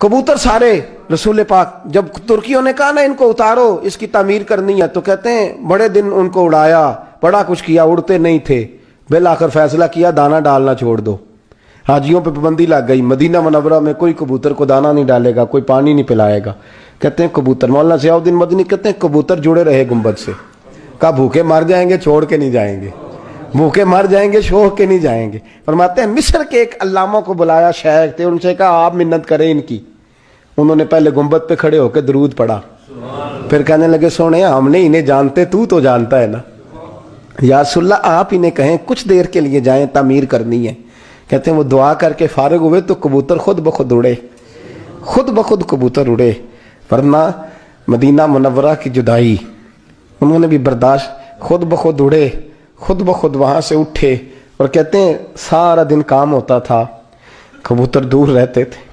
कबूतर सारे रसूल पाक, जब तुर्कियों ने कहा ना इनको उतारो, इसकी तामीर करनी है, तो कहते हैं बड़े दिन उनको उड़ाया, बड़ा कुछ किया, उड़ते नहीं थे। बिल आखिर फैसला किया दाना डालना छोड़ दो। हाजियों पे पाबंदी लग गई, मदीना मुनव्वरा में कोई कबूतर को दाना नहीं डालेगा, कोई पानी नहीं पिलाएगा। कहते हैं कबूतर, मौलाना ज़ियाउद्दीन मदनी कहते हैं कबूतर जुड़े रहे गुंबद से। कहा भूखे मर जाएंगे, छोड़ के नहीं जाएंगे, भूखे मर जाएंगे, छोड़ के नहीं जाएंगे। फरमाते हैं मिस्र के एक अल्लामा को बुलाया, शेख थे, उनसे कहा आप मिन्नत करें इनकी। उन्होंने पहले गुंबद पे खड़े होकर दरूद पढ़ा, फिर कहने लगे सोने हमने इन्हें जानते, तू तो जानता है ना, या रसूलल्लाह आप इन्हें कहें कुछ देर के लिए जाएं, तामीर करनी है। कहते हैं वो दुआ करके फारिग हुए तो कबूतर खुद ब खुद उड़े, खुद ब खुद कबूतर उड़े। वरना मदीना मुनव्वरा की जुदाई उन्होंने भी बर्दाश्त, खुद ब खुद उड़े, खुद ब खुद वहाँ से उठे। और कहते हैं सारा दिन काम होता था, कबूतर दूर रहते थे,